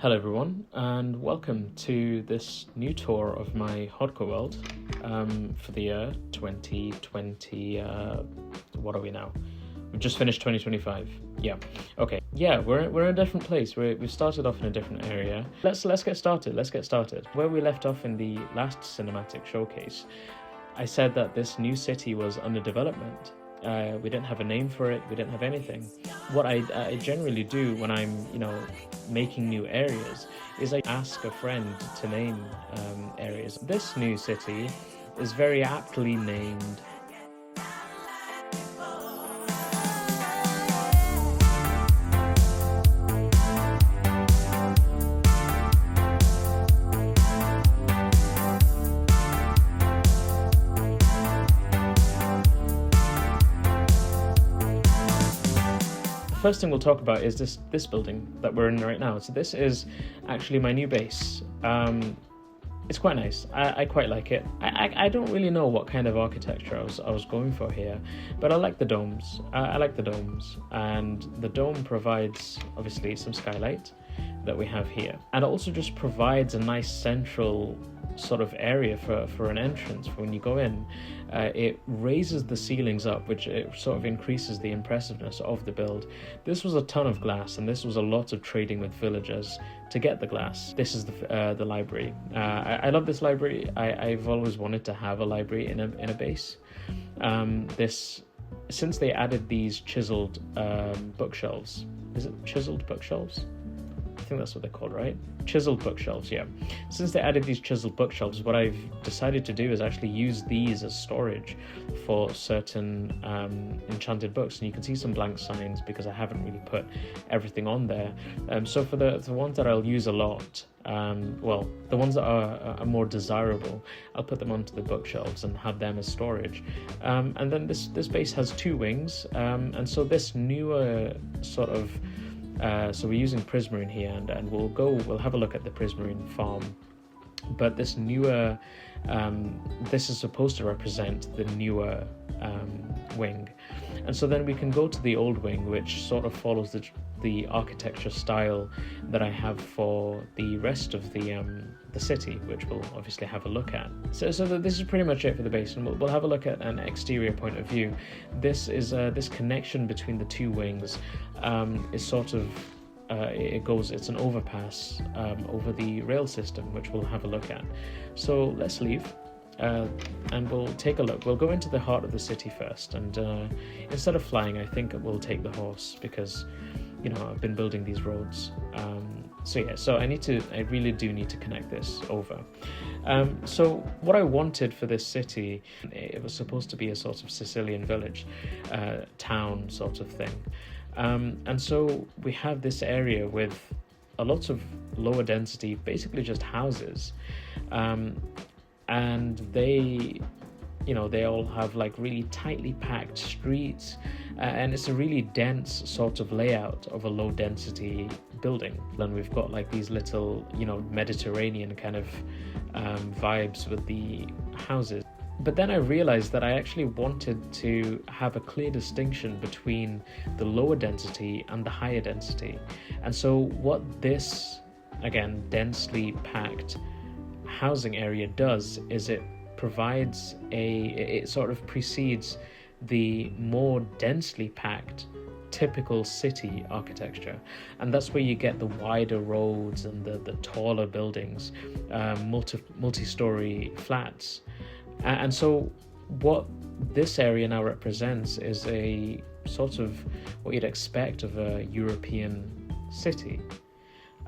Hello everyone, and welcome to this new tour of my hardcore world for the year 2020. What are we now? We've just finished 2025. Yeah. Okay. Yeah, we're in a different place. We've started off in a different area. Let's get started. Where we left off in the last cinematic showcase, I said that this new city was under development. We didn't have a name for it. We didn't have anything. What I generally do when I'm, making new areas is I ask a friend to name areas. This new city is very aptly named First thing we'll talk about is this building that we're in right now. So this is actually my new base. It's quite nice. I quite like it. I don't really know what kind of architecture I was going for here, but I like the domes. I like the domes, and the dome provides obviously some skylight that we have here, and it also just provides a nice central sort of area for an entrance for when you go in. It raises the ceilings up, which it sort of increases the impressiveness of the build. This was a ton of glass, and this was a lot of trading with villagers to get the glass. This is the library. I love this library. I've always wanted to have a library in a base. Since they added these chiseled bookshelves. Is it chiseled bookshelves? I think that's what they're called, right? Chiseled bookshelves, yeah. Since they added these chiseled bookshelves, what I've decided to do is actually use these as storage for certain enchanted books. And you can see some blank signs because I haven't really put everything on there. So for the ones that I'll use a lot, the ones that are more desirable, I'll put them onto the bookshelves and have them as storage. And then this base has two wings, and so this newer sort of so we're using prismarine here, and we'll have a look at the prismarine farm. But this newer, this is supposed to represent the newer wing, and so then we can go to the old wing, which sort of follows the architecture style that I have for the rest of the city, which we'll obviously have a look at. So this is pretty much it for the base, and we'll have a look at an exterior point of view. This is this connection between the two wings is sort of it's an overpass over the rail system, which we'll have a look at. So let's leave. And we'll take a look. We'll go into the heart of the city first, and instead of flying, I think we'll take the horse because, I've been building these roads. So I really do need to connect this over. So what I wanted for this city, it was supposed to be a sort of Sicilian village, town sort of thing. And so we have this area with a lot of lower density, basically just houses. And they all have like really tightly packed streets, and it's a really dense sort of layout of a low density building. And we've got like these little, Mediterranean kind of vibes with the houses. But then I realized that I actually wanted to have a clear distinction between the lower density and the higher density. And so what this, again, densely packed housing area does is it sort of precedes the more densely packed typical city architecture, and that's where you get the wider roads and the taller buildings, multi-story flats. And so what this area now represents is a sort of what you'd expect of a European city.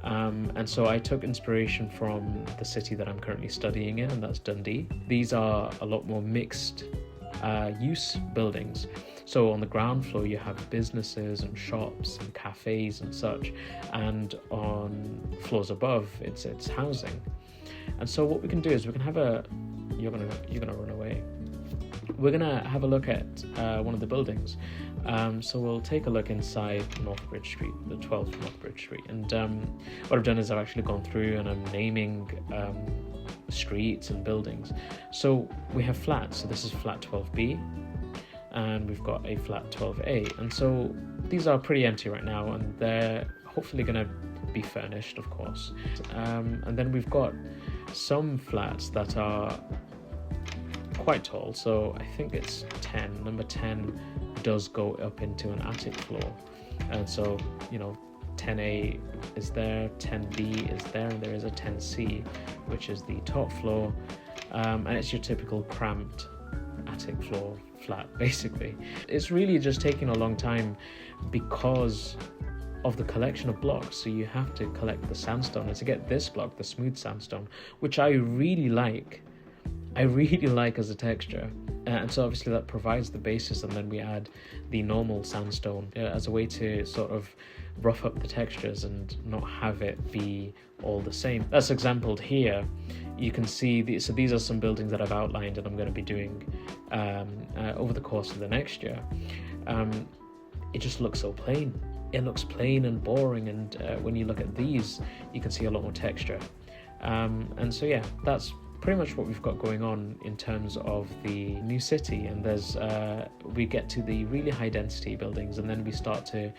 And so I took inspiration from the city that I'm currently studying in, and that's Dundee. These are a lot more mixed use buildings. So on the ground floor you have businesses and shops and cafes and such, and on floors above it's housing. And so what we can do is we can have you're gonna run away. We're gonna have a look at one of the buildings. So we'll take a look inside Northbridge Street, the 12th Northbridge Street. And what I've done is I've actually gone through and I'm naming streets and buildings. So we have flats. So this is flat 12B, and we've got a flat 12A. And so these are pretty empty right now, and they're hopefully going to be furnished, of course. And then we've got some flats that are quite tall, so I think it's 10. Number 10 does go up into an attic floor, and so 10A is there, 10B is there, and there is a 10C, which is the top floor, and it's your typical cramped attic floor flat, basically. It's really just taking a long time because of the collection of blocks. So you have to collect the sandstone, and to get this block, the smooth sandstone, which I really like as a texture, and so obviously that provides the basis, and then we add the normal sandstone as a way to sort of rough up the textures and not have it be all the same. That's exampled here. You can see these are some buildings that I've outlined and I'm going to be doing over the course of the next year. It just looks so plain. It looks plain and boring, and when you look at these, you can see a lot more texture. And so yeah, that's pretty much what we've got going on in terms of the new city. And there's we get to the really high density buildings, and then we start to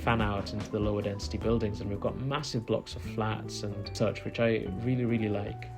fan out into the lower density buildings, and we've got massive blocks of flats and such, which I really like.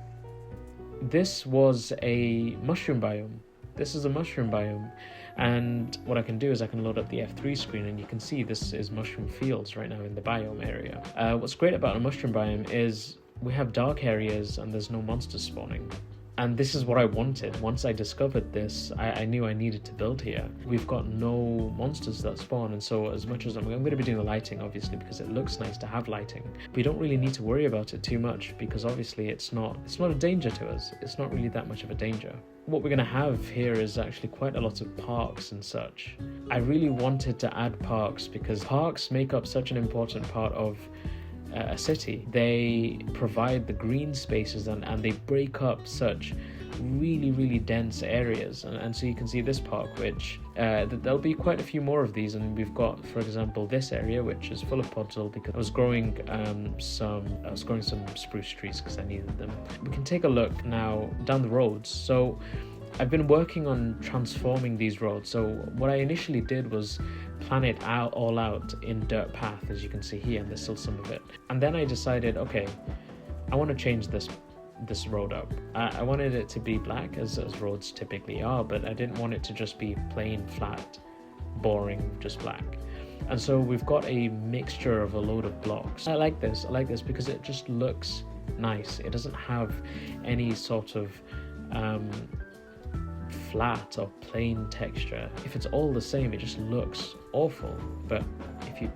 This was a mushroom biome. This is a mushroom biome, and what I can do is I can load up the F3 screen, and you can see this is mushroom fields right now in the biome area. What's great about a mushroom biome is we have dark areas and there's no monsters spawning. And this is what I wanted. Once I discovered this, I knew I needed to build here. We've got no monsters that spawn, and so as much as I'm going to be doing the lighting, obviously, because it looks nice to have lighting, we don't really need to worry about it too much, because obviously it's not a danger to us. It's not really that much of a danger. What we're going to have here is actually quite a lot of parks and such. I really wanted to add parks because parks make up such an important part of a city. They provide the green spaces, and they break up such really dense areas, and so you can see this park, which there'll be quite a few more of these, and we've got, for example, this area which is full of podzol because I was growing some spruce trees because I needed them. We can take a look now down the roads. So I've been working on transforming these roads. So what I initially did was plan it all out in dirt path, as you can see here, and there's still some of it. And then I decided, okay, I want to change this road up. I wanted it to be black, as roads typically are, but I didn't want it to just be plain, flat, boring, just black. And so we've got a mixture of a load of blocks. I like this because it just looks nice. It doesn't have any sort of flat or plain texture. If it's all the same, it just looks awful, but if you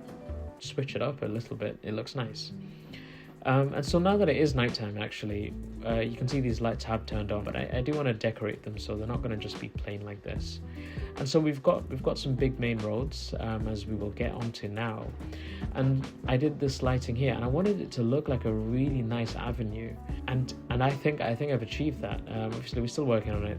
switch it up a little bit, it looks nice. And so now that it is nighttime, actually, you can see these lights have turned on, but I do want to decorate them so they're not going to just be plain like this. And so we've got some big main roads, as we will get onto now. And I did this lighting here, and I wanted it to look like a really nice avenue. And I think I've achieved that. Obviously, we're still working on it.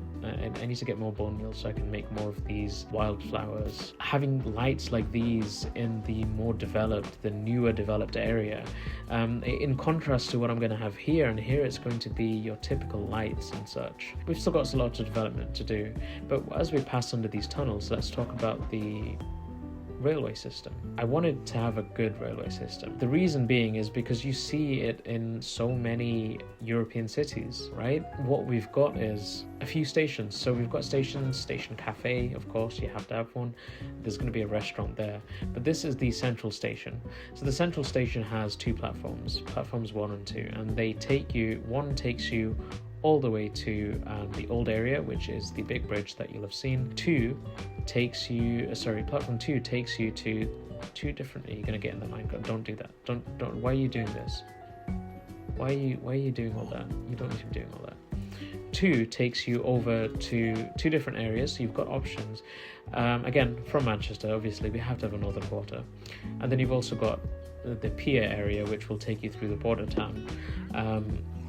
I need to get more bone meal so I can make more of these wildflowers. Having lights like these in the newer developed area, in contrast to what I'm going to have here, and here it's going to be your typical lights and such. We've still got a lot of development to do, but as we pass under these tunnels, let's talk about the railway system. I wanted to have a good railway system. The reason being is because you see it in so many European cities, right? What we've got is a few stations. So we've got stations, Station Cafe, of course, you have to have one. There's going to be a restaurant there. But this is the central station. So the central station has two platforms 1 and 2, and one takes you all the way to the old area, which is the big bridge that you'll have seen. Platform 2 takes you to two different. Are you gonna get in the minecart? Don't do that. Don't. Why are you doing this? Why are you doing all that? You don't need to be doing all that. 2 takes you over to two different areas, so you've got options. Again, from Manchester, obviously, we have to have a northern quarter, and then you've also got the Pier area, which will take you through the border town.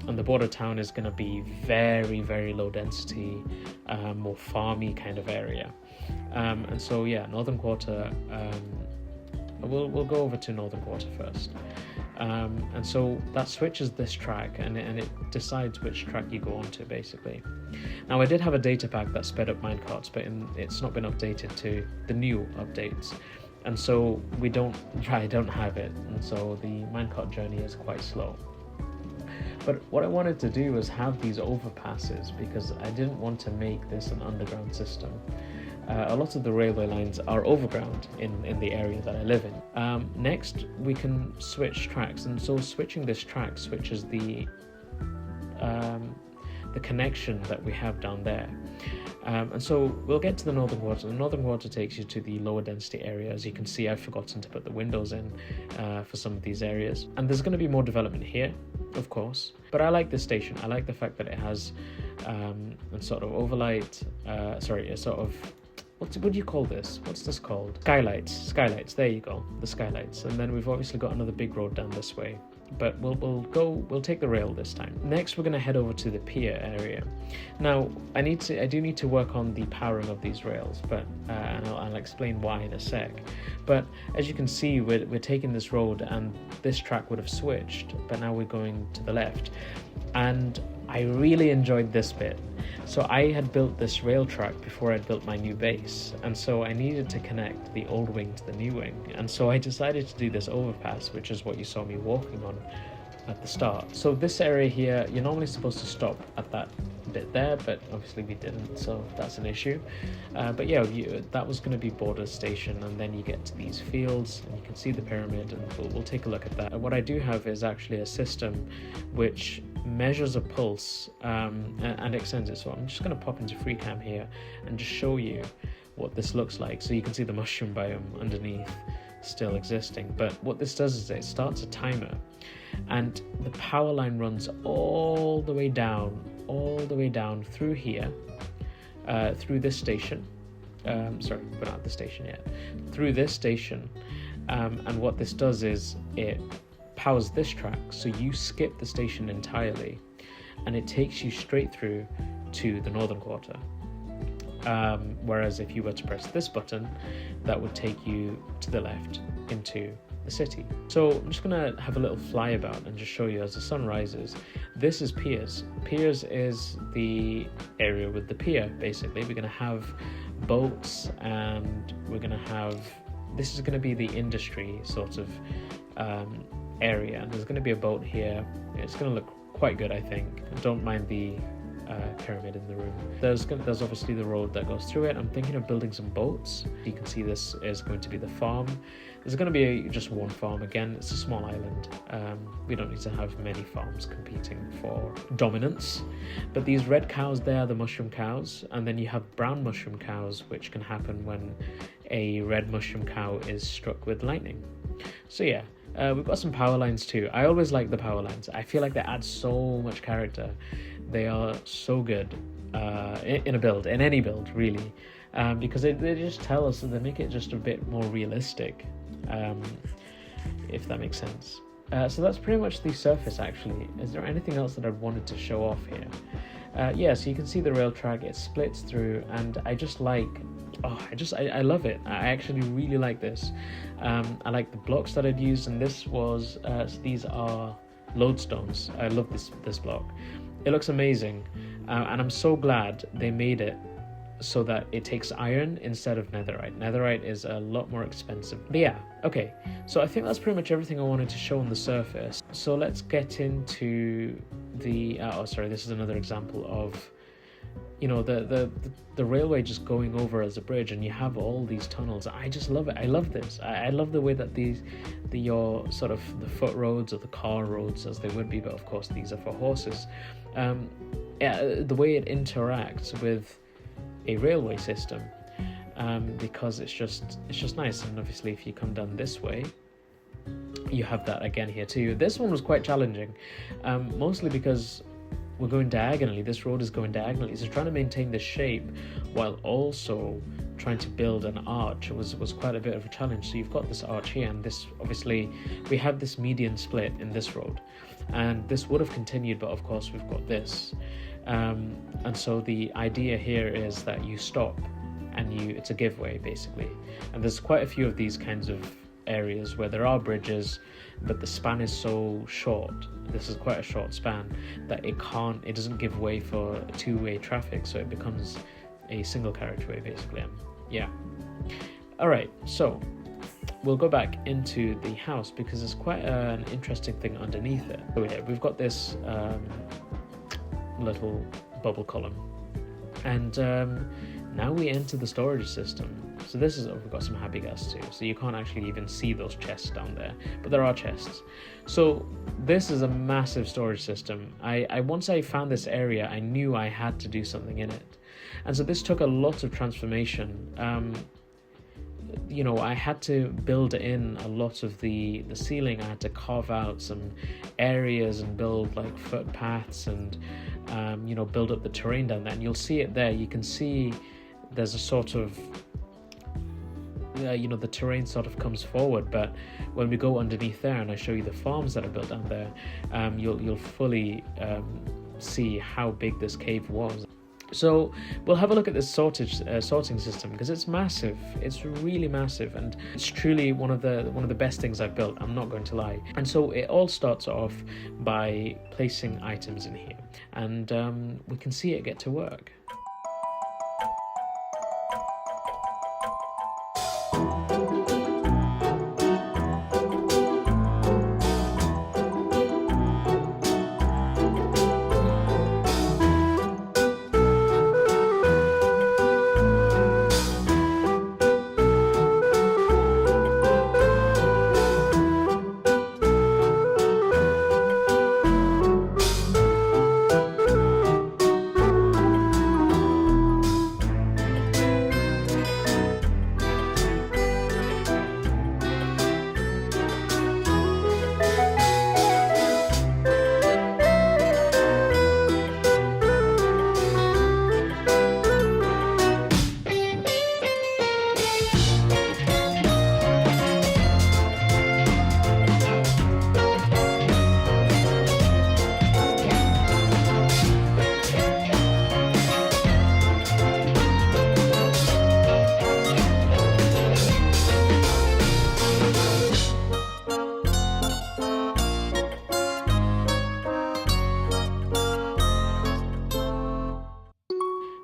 And the border town is going to be very, very low density, more farmy kind of area. And so, yeah, Northern Quarter, we'll go over to Northern Quarter first. And so that switches this track, and it decides which track you go onto, basically. Now, I did have a data pack that sped up minecarts, but it's not been updated to the new updates. and so I don't have it, and so the minecart journey is quite slow. But what I wanted to do was have these overpasses, because I didn't want to make this an underground system. A lot of the railway lines are overground in the area that I live in. Next, we can switch tracks, and so switching this track switches the connection that we have down there. And so we'll get to the Northern Quarter. The Northern Quarter takes you to the lower density area. As you can see, I've forgotten to put the windows in for some of these areas. And there's going to be more development here, of course. But I like this station. I like the fact that it has a sort of overlight, a sort of, what do you call this? What's this called? Skylights, there you go, the skylights. And then we've obviously got another big road down this way. But we'll take the rail this time. Next, we're going to head over to the pier area. Now, I do need to work on the powering of these rails, but and I'll explain why in a sec. But as you can see, we're taking this road, and this track would have switched, but now we're going to the left. And I really enjoyed this bit. So I had built this rail track before I'd built my new base, and so I needed to connect the old wing to the new wing, and so I decided to do this overpass, which is what you saw me walking on at the start. So this area here, you're normally supposed to stop at that bit there, but obviously we didn't, so that's an issue. But yeah, that was going to be border station, and then you get to these fields and you can see the pyramid, and we'll take a look at that. And what I do have is actually a system which measures a pulse and extends it. So I'm just going to pop into FreeCam here and just show you what this looks like. So you can see the mushroom biome underneath still existing, but what this does is it starts a timer, and the power line runs all the way down through here, through this station. Sorry, we're not at the station yet. Through this station, and what this does is it powers this track, so you skip the station entirely, and it takes you straight through to the Northern Quarter. Whereas if you were to press this button, that would take you to the left into the city. So I'm just gonna have a little flyabout and just show you as the sun rises. This is Piers. Piers is the area with the pier, basically. We're gonna have boats, and we're gonna have, this is gonna be the industry sort of area, and there's going to be a boat here. It's going to look quite good, I think. Don't mind the pyramid in the room. There's obviously the road that goes through it. I'm thinking of building some boats. You can see this is going to be the farm. There's going to be just one farm. Again, it's a small island. We don't need to have many farms competing for dominance. But these red cows there are the mushroom cows, and then you have brown mushroom cows, which can happen when a red mushroom cow is struck with lightning. So yeah, we've got some power lines too. I always like the power lines. I feel like they add so much character. They are so good in a build, in any build really, because they just tell us, and they make it just a bit more realistic, if that makes sense. So that's pretty much the surface actually. Is there anything else that I wanted to show off here? Yeah, so you can see the rail track, it splits through, and I just like, I love it. I actually really like this. I like the blocks that I've used, and this was, these are lodestones. I love this block. It looks amazing, and I'm so glad they made it so that it takes iron instead of netherite. Netherite is a lot more expensive. But yeah, okay. So I think that's pretty much everything I wanted to show on the surface. So let's get into the, this is another example of, you know, the railway just going over as a bridge, and you have all these tunnels. I just love it. I love this. I love the way that your sort of the foot roads, or the car roads as they would be, but of course these are for horses. The way it interacts with a railway system, because it's just nice. And obviously if you come down this way, you have that again here too. This one was quite challenging, mostly because we're going diagonally. This road is going diagonally, so trying to maintain the shape while also trying to build an arch was quite a bit of a challenge. So you've got this arch here, and this, obviously we have this median split in this road, and this would have continued, but of course we've got this, and so the idea here is that you stop and it's a giveaway basically. And there's quite a few of these kinds of areas where there are bridges, but the span is so short, this is quite a short span, that it doesn't give way for two-way traffic, so it becomes a single carriageway basically. Yeah. Alright, so we'll go back into the house because there's quite an interesting thing underneath it. So here we've got this little bubble column, and now we enter the storage system. So this is, we've got some happy gas too, so you can't actually even see those chests down there, but there are chests. So this is a massive storage system. I once I found this area, I knew I had to do something in it, and so this took a lot of transformation. You know, I had to build in a lot of the ceiling. I had to carve out some areas and build like footpaths and you know, build up the terrain down there, and you'll see it there. You can see there's a sort of you know, the terrain sort of comes forward, but when we go underneath there and I show you the farms that are built down there, you'll fully see how big this cave was. So we'll have a look at this sorting system, because it's massive. It's really massive, and it's truly one of the best things I've built, I'm not going to lie. And so it all starts off by placing items in here, and we can see it get to work.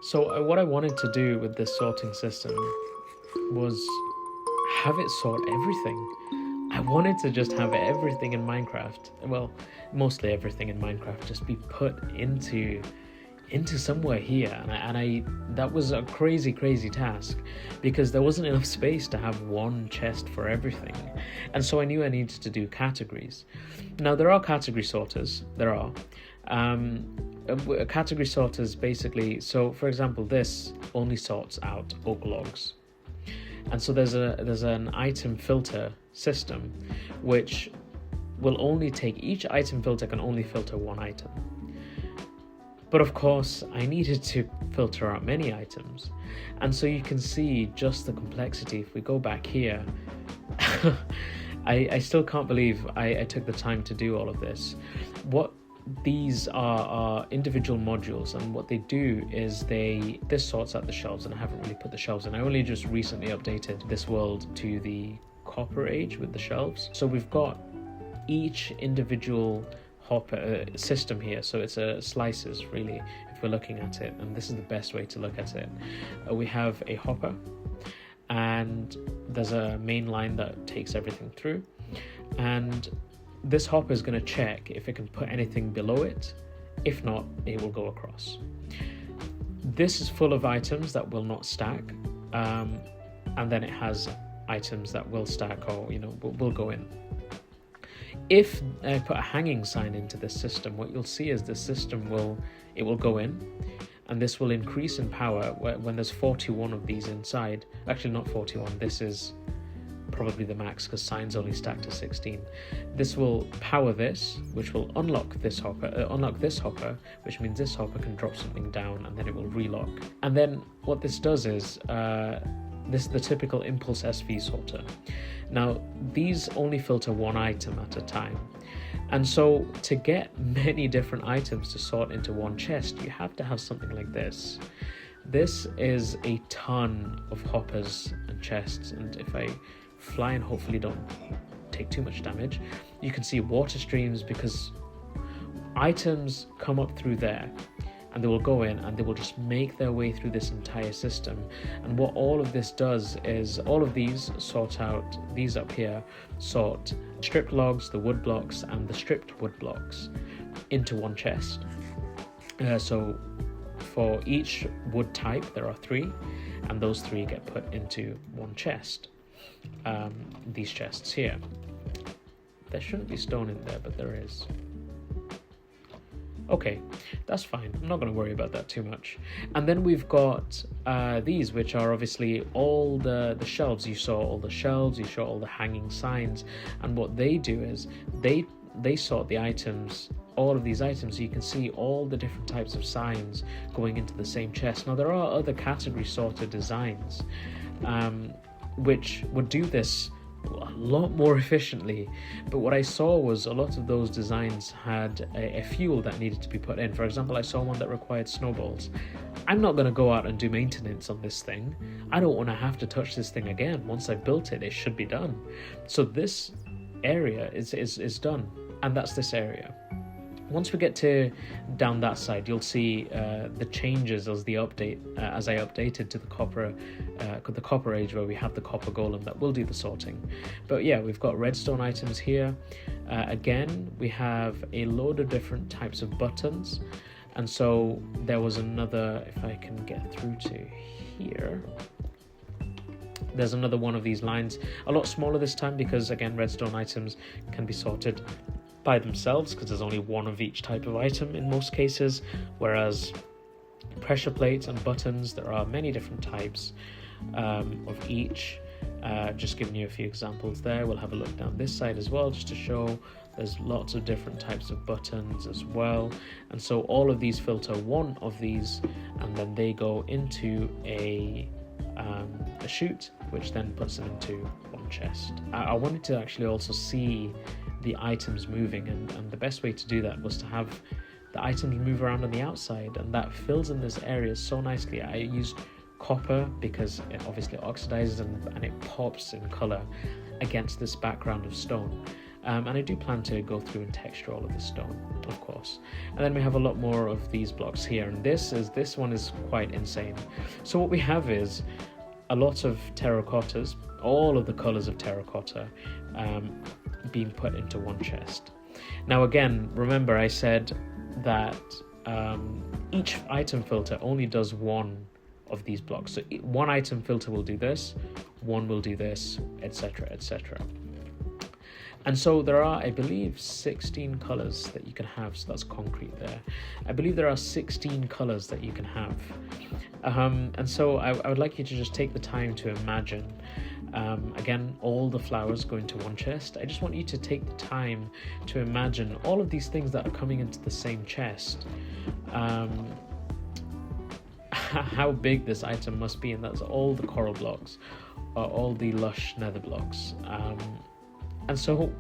So what I wanted to do with this sorting system was have it sort everything. I wanted to just have everything in Minecraft, well, mostly everything in Minecraft, just be put into somewhere here, and I that was a crazy task, because there wasn't enough space to have one chest for everything, and so I knew I needed to do categories. Now there are category sorters, there are. Category sorters basically, so for example, this only sorts out oak logs, and so there's an item filter system which will only take, each item filter can only filter one item. But of course I needed to filter out many items, and so you can see just the complexity. If we go back here, I still can't believe I took the time to do all of this. What these are individual modules, and what they do is this sorts out the shelves, and I haven't really put the shelves in. I only just recently updated this world to the copper age with the shelves. So we've got each individual hopper system here, so it's slices really, if we're looking at it, and this is the best way to look at it. We have a hopper, and there's a main line that takes everything through, and this hopper is going to check if it can put anything below it. If not, it will go across. This is full of items that will not stack, and then it has items that will stack, or will go in. If I put a hanging sign into this system, what you'll see is the system will go in, and this will increase in power when there's 41 of these inside. Actually, not 41. This is probably the max, because signs only stack to 16. This will power this, which will unlock this hopper, which means this hopper can drop something down, and then it will relock. And then what this does is this is the typical impulse SV sorter. Now these only filter one item at a time, and so to get many different items to sort into one chest, you have to have something like this. This is a ton of hoppers and chests, and if I fly and hopefully don't take too much damage, you can see water streams, because items come up through there, and they will go in and they will just make their way through this entire system. And what all of this does is all of these sort out, these up here sort stripped logs, the wood blocks, and the stripped wood blocks into one chest. So for each wood type there are 3, and those 3 get put into one chest. These chests here. There shouldn't be stone in there, but there is. Okay, that's fine. I'm not going to worry about that too much. And then we've got these, which are obviously all the shelves. You saw all the shelves, you saw all the hanging signs, and what they do is they sort the items, all of these items, so you can see all the different types of signs going into the same chest. Now there are other category sorted designs which would do this a lot more efficiently, but what I saw was a lot of those designs had a fuel that needed to be put in. For example, I saw one that required snowballs. I'm not going to go out and do maintenance on this thing. I don't want to have to touch this thing again. Once I've built it, it should be done. So this area is done, and that's this area. Once we get to down that side, you'll see the changes as I updated to the copper age, where we have the copper golem that will do the sorting. But yeah, we've got redstone items here. Again, we have a load of different types of buttons, and so there was another, if I can get through to here, there's another one of these lines, a lot smaller this time, because again, redstone items can be sorted by themselves because there's only one of each type of item in most cases, whereas pressure plates and buttons, there are many different types of each. Just giving you a few examples there. We'll have a look down this side as well, just to show there's lots of different types of buttons as well. And so all of these filter one of these, and then they go into a chute, which then puts them into one chest. I wanted to actually also see the items moving, and the best way to do that was to have the items move around on the outside, and that fills in this area so nicely. I used copper because it obviously oxidizes and it pops in color against this background of stone. And I do plan to go through and texture all of this stone, of course. And then we have a lot more of these blocks here, and this one is quite insane. So what we have is a lot of terracottas, all of the colors of terracotta, being put into one chest. Now again, remember I said that each item filter only does one of these blocks. So one item filter will do this, one will do this, etc., etc. And so there are, I believe, 16 colors that you can have. So that's concrete there. I believe there are 16 colors that you can have. And so I would like you to just take the time to imagine, again, all the flowers go into one chest. I just want you to take the time to imagine all of these things that are coming into the same chest. How big this item must be, and that's all the coral blocks, all the lush nether blocks. And so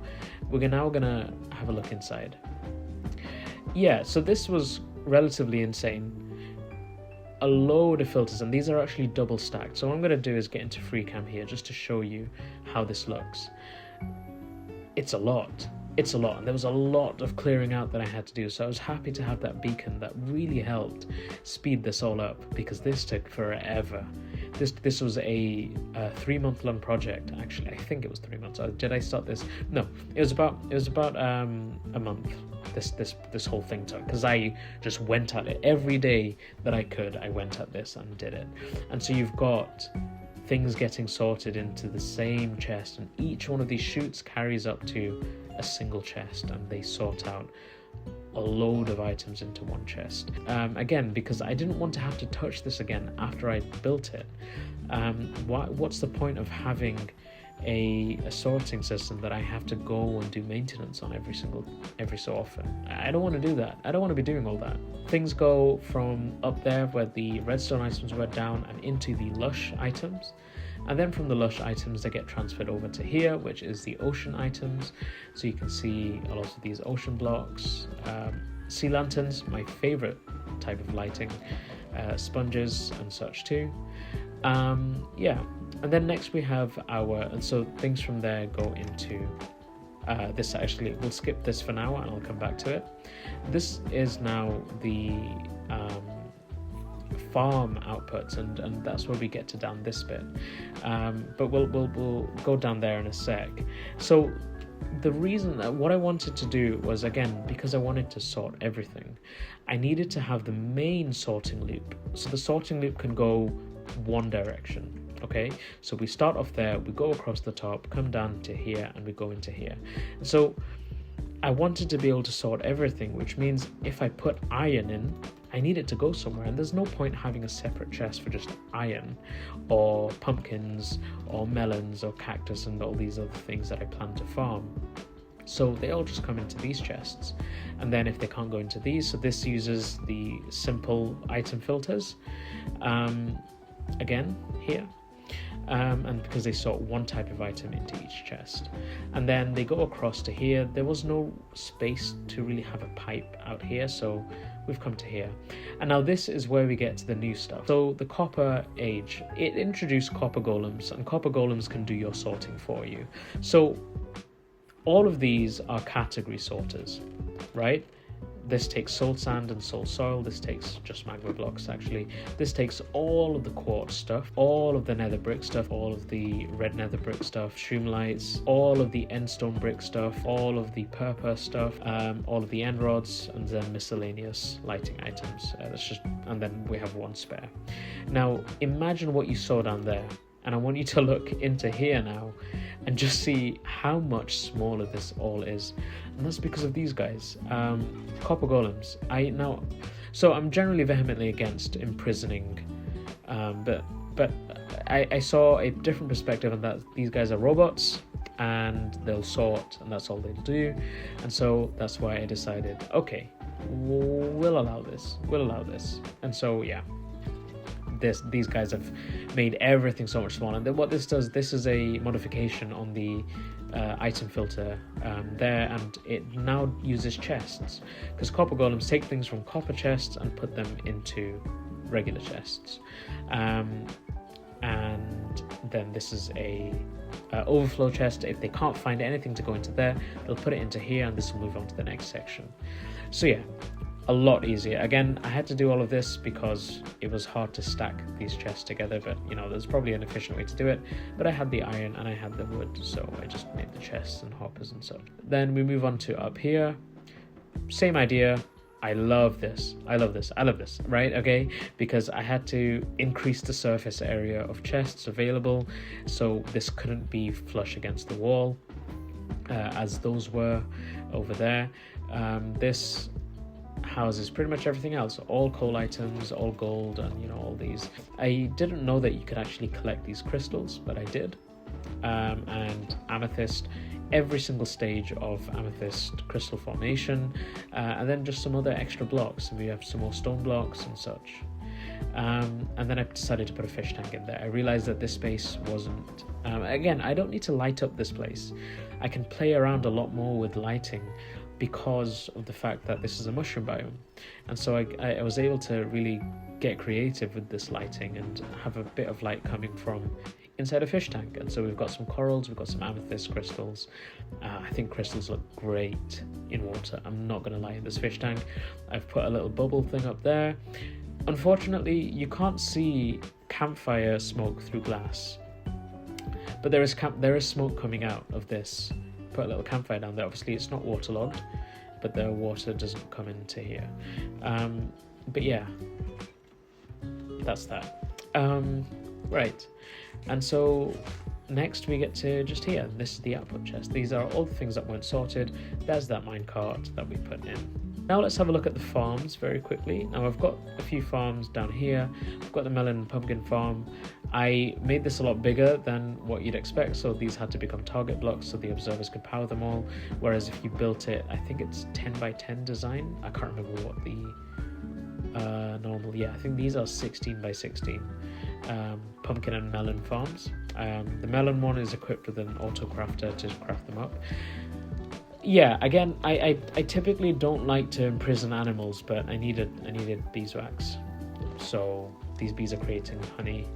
we're now gonna have a look inside. Yeah, so this was relatively insane. A load of filters, and these are actually double stacked. So what I'm going to do is get into FreeCam here just to show you how this looks. It's a lot, and there was a lot of clearing out that I had to do. So I was happy to have that beacon that really helped speed this all up, because this took forever. This was a 3-month-long project. Actually, I think it was 3 months. Did I start this? No, it was about a month. This whole thing took, because I just went at it every day that I could. I went at this and did it. And so you've got things getting sorted into the same chest, and each one of these chutes carries up to a single chest, and they sort out a load of items into one chest. Again, because I didn't want to have to touch this again after I built it. What's the point of having a sorting system that I have to go and do maintenance on every so often? I don't want to do that. I don't want to be doing all that. Things go from up there where the redstone items were down and into the lush items, and then from the lush items they get transferred over to here, which is the ocean items. So you can see a lot of these ocean blocks, sea lanterns, my favorite type of lighting, sponges and such too. Yeah, and then next we have and so things from there go into This actually, we'll skip this for now and I'll come back to it. This is now the farm outputs, and that's where we get to down this bit. But we'll go down there in a sec. So the reason that what I wanted to do was, again, because I wanted to sort everything, I needed to have the main sorting loop. So the sorting loop can go one direction. Okay, so we start off there, we go across the top, come down to here, and we go into here. And so I wanted to be able to sort everything, which means if I put iron in, I need it to go somewhere, and there's no point having a separate chest for just iron or pumpkins or melons or cactus and all these other things that I plan to farm. So they all just come into these chests, and then if they can't go into these, so this uses the simple item filters again here. And because they sort one type of item into each chest, and then they go across to here. There was no space to really have a pipe out here, so we've come to here. And now this is where we get to the new stuff. So the Copper Age, it introduced copper golems, and copper golems can do your sorting for you. So all of these are category sorters, right? This takes soul sand and soul soil. This takes just magma blocks, actually. This takes all of the quartz stuff, all of the nether brick stuff, all of the red nether brick stuff, streamlights, all of the endstone brick stuff, all of the purple stuff, all of the end rods, and then miscellaneous lighting items. And then we have one spare. Now, imagine what you saw down there. And I want you to look into here now and just see how much smaller this all is. And that's because of these guys, copper golems. So I'm generally vehemently against imprisoning, but I saw a different perspective, and that these guys are robots and they'll sort, and that's all they'll do. And so that's why I decided, okay, we'll allow this. And so yeah. These guys have made everything so much smaller. And then what this does, this is a modification on the item filter there, and it now uses chests, because copper golems take things from copper chests and put them into regular chests. And then this is a overflow chest. If they can't find anything to go into there, they'll put it into here, and this will move on to the next section. So yeah, a lot easier. Again, I had to do all of this because it was hard to stack these chests together, but there's probably an efficient way to do it. But I had the iron and I had the wood, so I just made the chests and hoppers and such. Then we move on to up here. Same idea. I love this, right? Okay, because I had to increase the surface area of chests available, so this couldn't be flush against the wall as those were over there. This houses pretty much everything else, all coal items, all gold, and all these. I didn't know that you could actually collect these crystals, but I did. And amethyst, every single stage of amethyst crystal formation, and then just some other extra blocks. We have some more stone blocks and such. And then I decided to put a fish tank in there. I realized that this space wasn't again, I don't need to light up this place. I can play around a lot more with lighting because of the fact that this is a mushroom biome. And so I was able to really get creative with this lighting and have a bit of light coming from inside a fish tank. And so we've got some corals, we've got some amethyst crystals. I think crystals look great in water, I'm not going to lie, in this fish tank. I've put a little bubble thing up there. Unfortunately, you can't see campfire smoke through glass, but there is smoke coming out of this. Put a little campfire down there. Obviously it's not waterlogged, but the water doesn't come into here. But yeah, that's that. Right, and so next we get to just here. This is the output chest. These are all the things that weren't sorted. There's that minecart that we put in. Now let's have a look at the farms very quickly. Now I've got a few farms down here. I've got the melon and pumpkin farm. I made this a lot bigger than what you'd expect, so these had to become target blocks so the observers could power them all. Whereas if you built it, I think it's 10 by 10 design. I can't remember what the normal, I think these are 16 by 16 pumpkin and melon farms. The melon one is equipped with an auto crafter to craft them up. Yeah, again, I typically don't like to imprison animals, but I needed beeswax. So these bees are creating honey,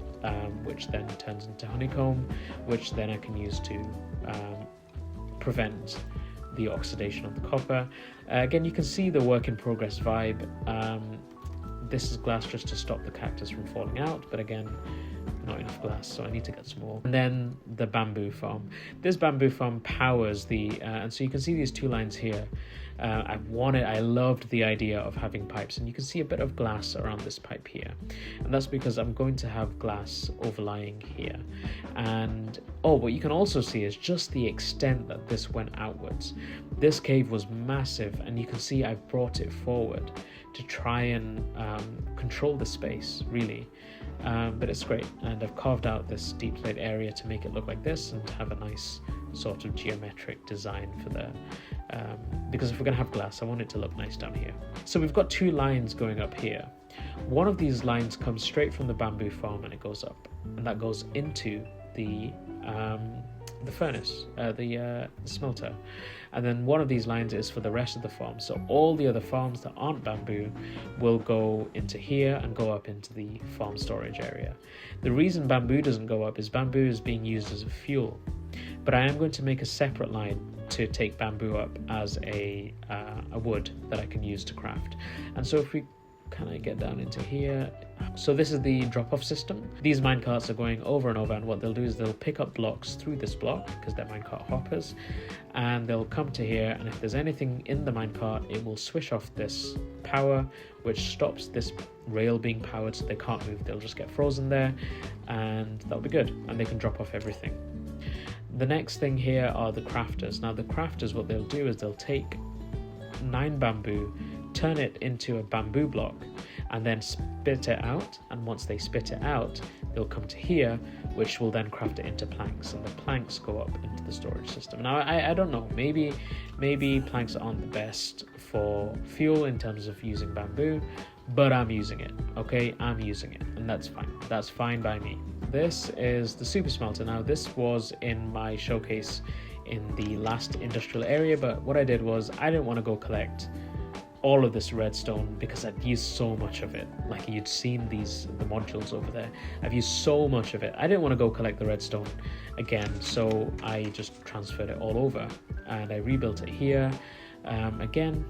which then turns into honeycomb, which then I can use to prevent the oxidation of the copper. Again, you can see the work in progress vibe. This is glass just to stop the cactus from falling out, but again, not enough glass, so I need to get some more. And then the bamboo farm. This bamboo farm powers the, and so you can see these two lines here. I loved the idea of having pipes, and you can see a bit of glass around this pipe here, and that's because I'm going to have glass overlying here. And what you can also see is just the extent that this went outwards. This cave was massive, and you can see I've brought it forward to try and control the space, really. But it's great, and I've carved out this deep slate area to make it look like this and have a nice sort of geometric design for the because if we're going to have glass, I want it to look nice down here. So we've got two lines going up here. One of these lines comes straight from the bamboo farm and it goes up, and that goes into the furnace, the smelter. And then one of these lines is for the rest of the farm. So all the other farms that aren't bamboo will go into here and go up into the farm storage area. The reason bamboo doesn't go up is bamboo is being used as a fuel. But I am going to make a separate line to take bamboo up as a wood that I can use to craft. And so if we kind of get down into here, so this is the drop-off system. These minecarts are going over and over, and what they'll do is they'll pick up blocks through this block because they're minecart hoppers, and they'll come to here, and if there's anything in the minecart, it will switch off this power, which stops this rail being powered, so they can't move. They'll just get frozen there, and that'll be good, and they can drop off everything. The next thing here are the crafters. Now the crafters, what they'll do is they'll take 9 bamboo, turn it into a bamboo block, and then spit it out. And once they spit it out, they'll come to here, which will then craft it into planks, and the planks go up into the storage system. Now I don't know, maybe planks aren't the best for fuel in terms of using bamboo, but I'm using it. Okay, I'm using it, and that's fine by me. This is the super smelter. Now this was in my showcase in the last industrial area, but what I did was I didn't want to go collect all of this redstone because I'd used so much of it. Like you'd seen the modules over there, I've used so much of it. I didn't want to go collect the redstone again, so I just transferred it all over and I rebuilt it here. Again,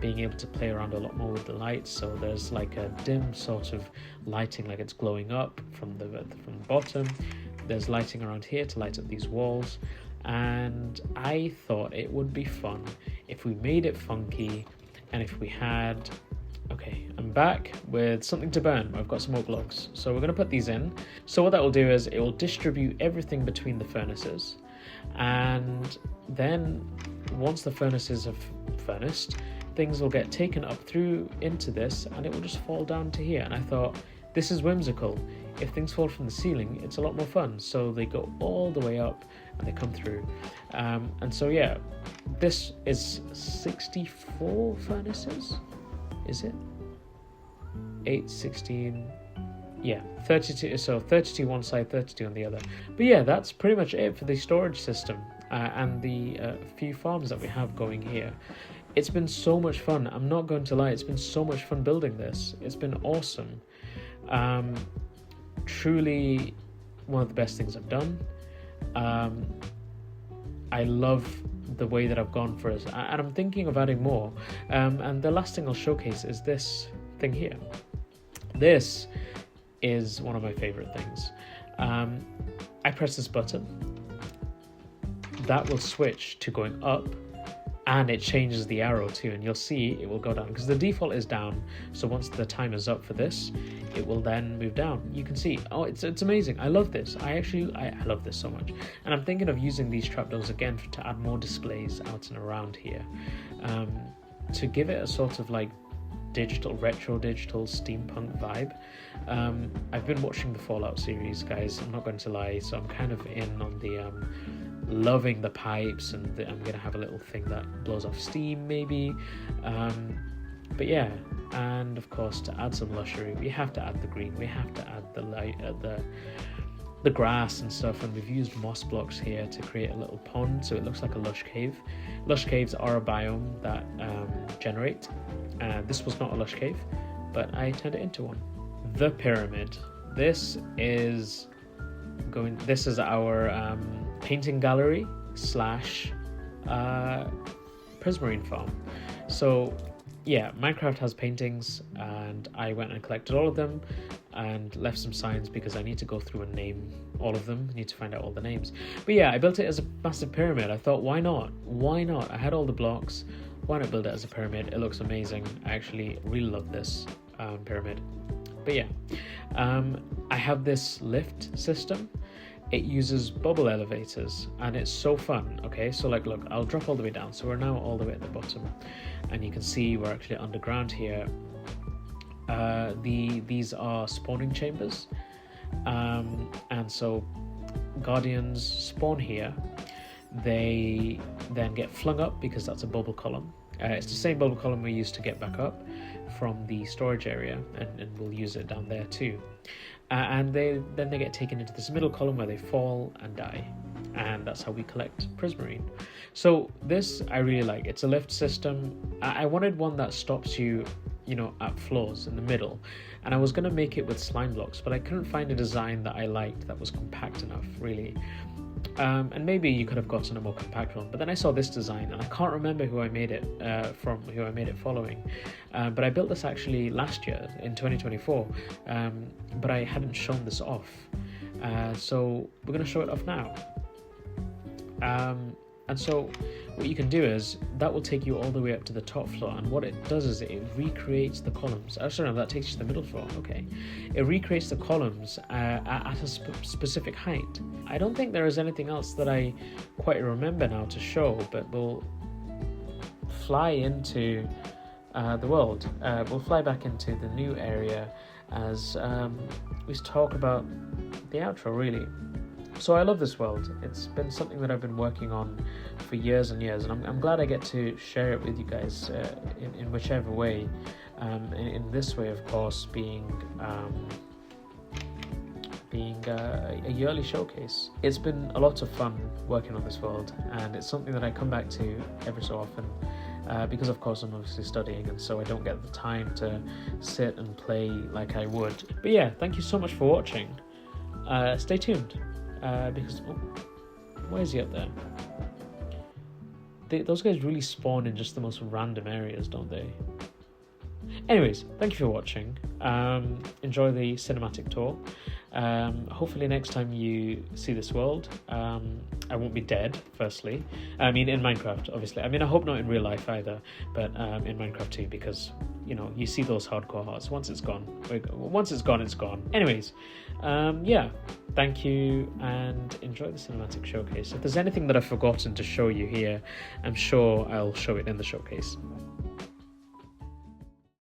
being able to play around a lot more with the lights, so there's like a dim sort of lighting, like it's glowing up from the bottom. There's lighting around here to light up these walls, and I thought it would be fun if we made it funky. And if we had, okay, I'm back with something to burn. I've got some more blocks, so we're going to put these in. So what that will do is it will distribute everything between the furnaces, and then once the furnaces have furnaced, things will get taken up through into this, and it will just fall down to here. And I thought, this is whimsical. If things fall from the ceiling, it's a lot more fun. So they go all the way up and they come through. And so yeah, this is 64 furnaces, is it? 8, 16, yeah, 32, so 32 one side, 32 on the other. But yeah, that's pretty much it for the storage system and the few farms that we have going here. It's been so much fun. I'm not going to lie, it's been so much fun building this. It's been awesome. Truly one of the best things I've done. I love the way that I've gone for it, and I'm thinking of adding more. And the last thing I'll showcase is this thing here. This is one of my favorite things. I press this button, that will switch to going up, and it changes the arrow too, and you'll see it will go down because the default is down. So once the time is up for this, it will then move down. You can see, oh, it's amazing. I love this. I love this so much, and I'm thinking of using these trapdoors again to add more displays out and around here, to give it a sort of like retro digital steampunk vibe. I've been watching the Fallout series, guys, I'm not going to lie, so I'm kind of in on the loving the pipes, and I'm gonna have a little thing that blows off steam maybe, but yeah. And of course, to add some lushery, we have to add the green, we have to add the light, the grass and stuff, and we've used moss blocks here to create a little pond so it looks like a lush cave. Lush caves are a biome that generate. This was not a lush cave, but I turned it into one. The pyramid. This is our painting gallery slash Prismarine farm. So yeah, Minecraft has paintings, and I went and collected all of them and left some signs because I need to go through and name all of them. I need to find out all the names. But yeah, I built it as a massive pyramid. I thought, why not? Why not? I had all the blocks. Why not build it as a pyramid? It looks amazing. I actually really love this pyramid. But yeah, I have this lift system. It uses bubble elevators, and it's so fun. Okay, so like, look, I'll drop all the way down. So we're now all the way at the bottom, and you can see we're actually underground here. These are spawning chambers, and so guardians spawn here. They then get flung up because that's a bubble column. It's the same bubble column we used to get back up from the storage area, and we'll use it down there too. And they get taken into this middle column where they fall and die, and that's how we collect Prismarine. So this I really like. It's a lift system. I wanted one that stops you, at floors in the middle, and I was going to make it with slime blocks, but I couldn't find a design that I liked that was compact enough, really. And maybe you could have gotten a more compact one, but then I saw this design, and I can't remember who I made it following. But I built this actually last year in 2024, but I hadn't shown this off. So we're going to show it off now. And so what you can do is that will take you all the way up to the top floor, and what it does is it recreates the columns. Oh, sorry, no, that takes you to the middle floor. Okay, it recreates the columns at a specific height. I don't think there is anything else that I quite remember now to show, but we'll fly into the world. We'll fly back into the new area as we talk about the outro, really. So I love this world. It's been something that I've been working on for years and years, and I'm glad I get to share it with you guys in whichever way. In this way, of course, being a yearly showcase. It's been a lot of fun working on this world, and it's something that I come back to every so often because, of course, I'm obviously studying, and so I don't get the time to sit and play like I would. But yeah, thank you so much for watching. Stay tuned. Because why is he up there? Those guys really spawn in just the most random areas, don't they? Anyways, thank you for watching. Enjoy the cinematic tour. Hopefully next time you see this world, I won't be dead, firstly. I mean, in Minecraft, obviously. I mean, I hope not in real life either, but in Minecraft too, because, you see those hardcore hearts. Once it's gone, it's gone. Anyways, yeah, thank you, and enjoy the cinematic showcase. If there's anything that I've forgotten to show you here, I'm sure I'll show it in the showcase.